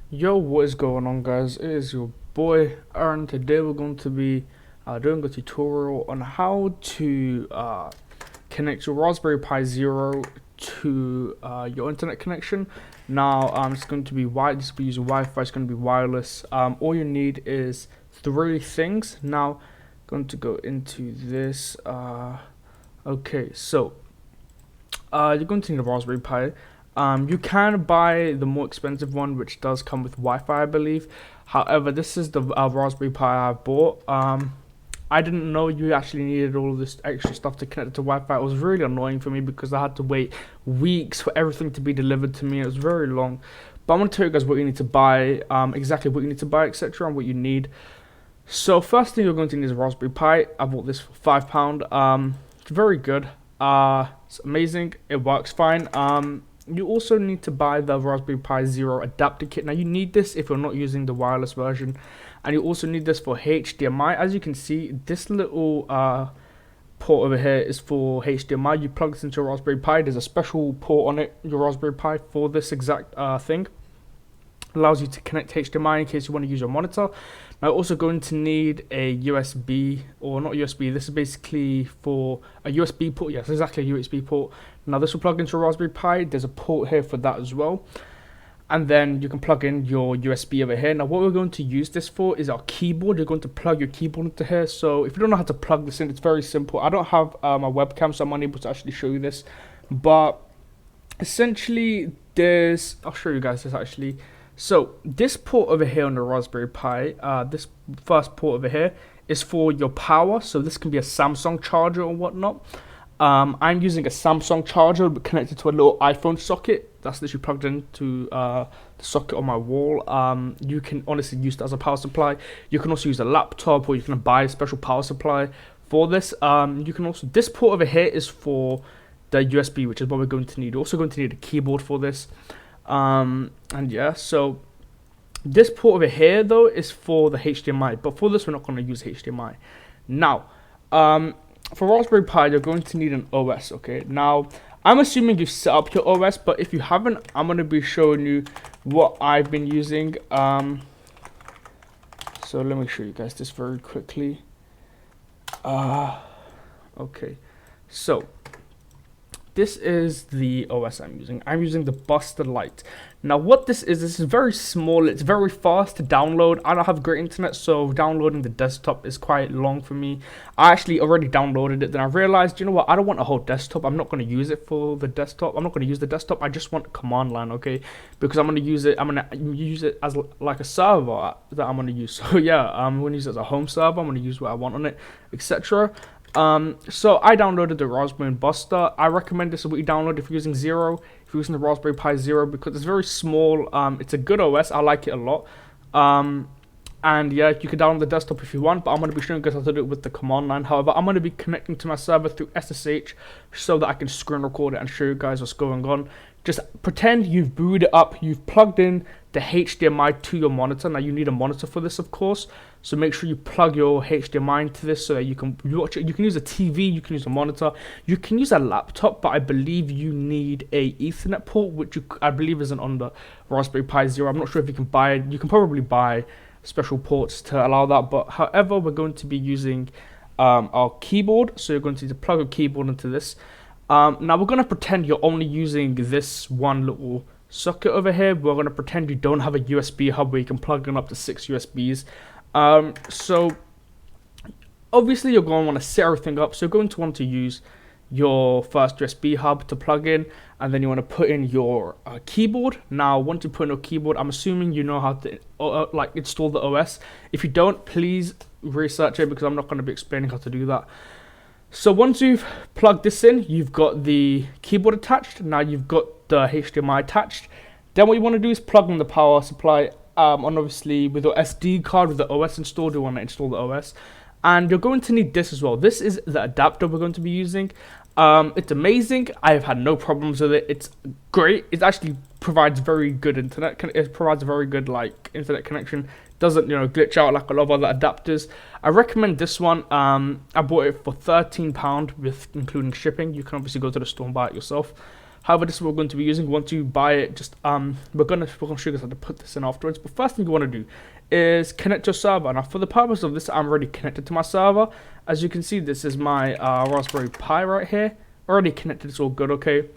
Yo, what is going on, guys? It is your boy Aaron. Today we're going to be doing a tutorial on how to connect your Raspberry Pi Zero to your internet connection. Now, it's going to be this will be using Wi-Fi. It's going to be wireless. All you need is three things. Now, going to go into this. Okay, so you're going to need a Raspberry Pi. You can buy the more expensive one, which does come with Wi-Fi, I believe. However, this is the Raspberry Pi I bought. I didn't know you actually needed all of this extra stuff to connect to Wi-Fi. It was really annoying for me because I had to wait weeks for everything to be delivered to me. It was very long. But I'm going to tell you guys what you need to buy, exactly what you need to buy, etc., and what you need. So first thing you're going to need is a Raspberry Pi. I bought this for £5. It's very good. It's amazing. It works fine. You also need to buy the Raspberry Pi Zero adapter kit. Now you need this if you're not using the wireless version, and you also need this for HDMI. As you can see, this little port over here is for HDMI. You plug this into your Raspberry Pi. There's a special port on it, your Raspberry Pi, for this exact thing. Allows you to connect HDMI in case you want to use your monitor. Now, also going to need a USB, or not USB, this is basically for a USB port. Yes, exactly, a USB port. Now this will plug into a Raspberry Pi. There's a port here for that as well. And then you can plug in your USB over here. Now what we're going to use this for is our keyboard. You're going to plug your keyboard into here. So if you don't know how to plug this in, it's very simple. I don't have a webcam, so I'm unable to actually show you this. But essentially, I'll show you guys this actually. So this port over here on the Raspberry Pi, this first port over here is for your power. So this can be a Samsung charger or whatnot. I'm using a Samsung charger but connected to a little iPhone socket. That's literally plugged into the socket on my wall. You can honestly use that as a power supply. You can also use a laptop, or you can buy a special power supply for this. You can also, this port over here is for the USB, which is what we're going to need. You're also going to need a keyboard for this. And yeah, so this port over here though is for the HDMI, but for this we're not going to use HDMI. Now, for Raspberry Pi, you're going to need an OS. Okay, now I'm assuming you've set up your OS, but if you haven't, I'm going to be showing you what I've been using. So let me show you guys this very quickly. Okay, so this is the OS I'm using. I'm using the Buster Lite. Now what this is very small. It's very fast to download. I don't have great internet, so downloading the desktop is quite long for me. I actually already downloaded it. Then I realized, you know what? I don't want a whole desktop. I'm not going to use it for the desktop. I'm not going to use the desktop. I just want command line, okay? Because I'm going to use it. I'm going to use it as like a server that I'm going to use. So yeah, I'm going to use it as a home server. I'm going to use what I want on it, etc. So I downloaded the Raspbian Buster. I recommend this is what you download if you're using Zero, if you're using the Raspberry Pi Zero, because it's very small. It's a good OS. I like it a lot. And yeah, you can download the desktop if you want, but I'm going to be showing you guys how to do it with the command line. However, I'm going to be connecting to my server through SSH so that I can screen record it and show you guys what's going on. Just pretend you've booted it up, you've plugged in the HDMI to your monitor. Now you need a monitor for this, of course, so make sure you plug your HDMI into this so that you can watch it. You can use a TV, you can use a monitor, you can use a laptop, but I believe you need a Ethernet port, which I believe isn't on the Raspberry Pi Zero. I'm not sure if you can buy it. You can probably buy special ports to allow that, but however, we're going to be using our keyboard, so you're going to need to plug a keyboard into this. Now we're going to pretend you're only using this one little socket over here. We're going to pretend you don't have a USB hub where you can plug in up to 6 USBs. So obviously you're going to want to set everything up. So you're going to want to use your first USB hub to plug in, and then you want to put in your keyboard. Now once you put in your keyboard, I'm assuming you know how to like install the OS. If you don't, please research it, because I'm not going to be explaining how to do that. So once you've plugged this in, you've got the keyboard attached. Now you've got the HDMI attached. Then what you want to do is plug in the power supply. And obviously with your SD card with the OS installed, you want to install the OS. And you're going to need this as well. This is the adapter we're going to be using. It's amazing. I have had no problems with it. It's great. It actually provides very good internet. It provides a very good internet connection. Doesn't glitch out like a lot of other adapters. I recommend this one. I bought it for £13 with including shipping. You can obviously go to the store and buy it yourself. However, this is what we're going to be using. Once you buy it, just we're gonna show you guys how to put this in afterwards. But first thing you want to do is connect your server. Now, for the purpose of this, I'm already connected to my server. As you can see, this is my Raspberry Pi right here. Already connected. It's all good. Okay.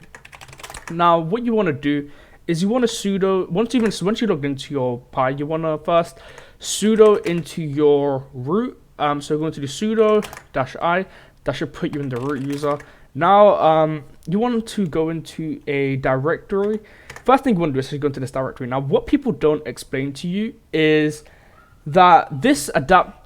Now, what you want to do is you want to sudo once you logged into your Pi, you want to first sudo into your root. So we're going to do sudo -i. That should put you in the root user. Now, you want to go into a directory. First thing you want to do is go into this directory. Now, what people don't explain to you is that this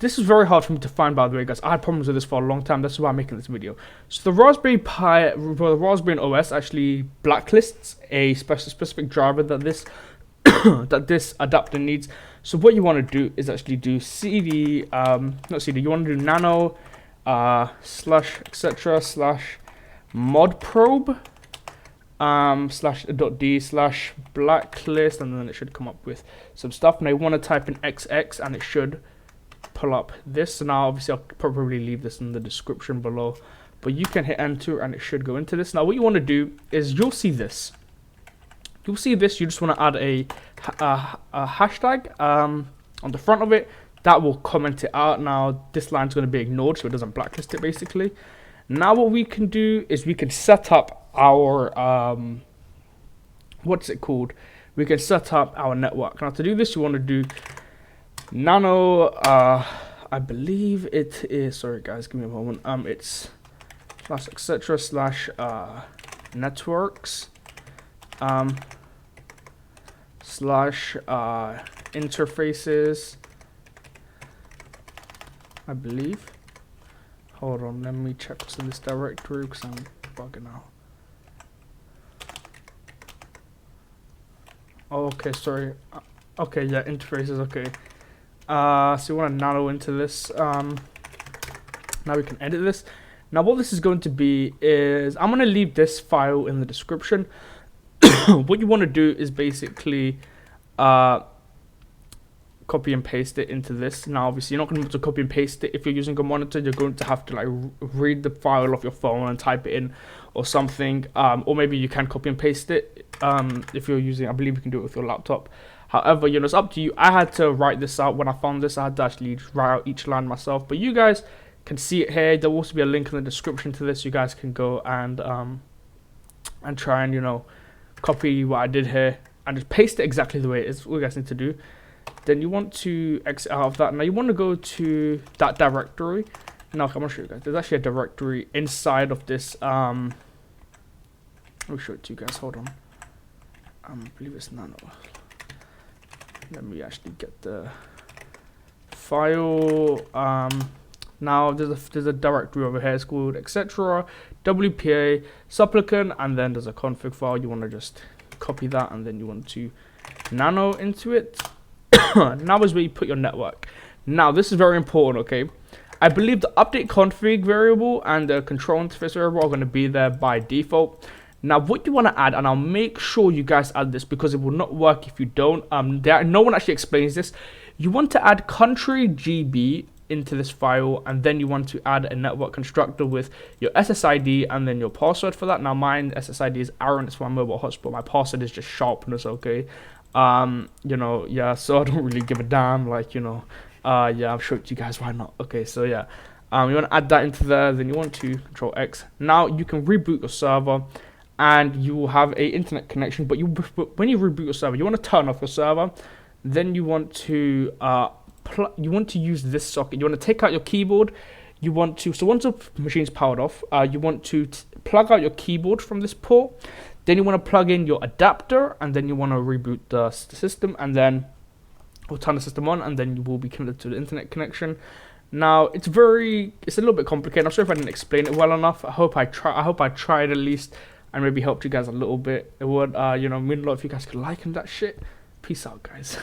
is very hard for me to find, by the way, guys. I had problems with this for a long time. That's why I'm making this video. So the Raspberry Pi, the Raspbian OS actually blacklists a specific driver that this that this adapter needs. So what you want to do is actually do cd, not cd. You want to do nano / etc / modprobe /.d / blacklist, and then it should come up with some stuff. Now you want to type in XX and it should pull up this. So now obviously I'll probably leave this in the description below, but you can hit enter and it should go into this. Now what you want to do is you'll see this. You just want to add a hashtag on the front of it that will comment it out. Now this line's going to be ignored so it doesn't blacklist it basically. Now what we can do is we can set up our what's it called? We can set up our network. Now to do this, you want to do nano. I believe it is. Sorry guys, give me a moment. It's /etc / networks / interfaces. I believe. Hold on, let me check what's in this directory because I'm bugging out. Oh, okay, sorry. Okay, yeah, interfaces, okay. So you want to nano into this. Now we can edit this. Now what this is going to be is, I'm going to leave this file in the description. What you want to do is basically copy and paste it into this. Now obviously you're not going to be able to copy and paste it if you're using a monitor. You're going to have to like read the file off your phone and type it in or something, or maybe you can copy and paste it if you're using, I believe you can do it with your laptop. However, you know, it's up to you. I had to write this out. When I found this, I had to actually write out each line myself, but you guys can see it here. There will also be a link in the description to this. You guys can go and try and, you know, copy what I did here and just paste it exactly the way it is. All you guys need to do. Then you want to exit out of that. Now you want to go to that directory. Now I'm gonna show you guys. There's actually a directory inside of this. I'll show it to you guys. Hold on. I believe it's nano. Let me actually get the file. Now there's a directory over here. It's called etc WPA supplicant, and then there's a config file. You want to just copy that, and then you want to nano into it. Now is where you put your network. Now this is very important, okay? I believe the update config variable and the control interface variable are going to be there by default. Now what you want to add, and I'll make sure you guys add this because it will not work if you don't. No one actually explains this. You want to add country GB into this file, and then you want to add a network constructor with your SSID and then your password for that. Now mine SSID is Aaron, it's for my mobile hotspot. My password is just sharpness, okay? You know, yeah, so I don't really give a damn, like, you know, yeah, I'll show it to you guys, why not? Okay, so yeah, you want to add that into there, then you want to control X. Now you can reboot your server and you will have a internet connection, but when you reboot your server, you want to turn off your server. Then you want to use this socket. You want to take out your keyboard. You want to, so once the machine's powered off, you want to plug out your keyboard from this port. Then you want to plug in your adapter, and then you want to reboot the system, and then we'll turn the system on, and then you will be connected to the internet connection. Now it's a little bit complicated. I'm sorry if I didn't explain it well enough. I hope I tried at least, and maybe helped you guys a little bit. It would, you know, mean a lot if you guys could like that shit. Peace out, guys.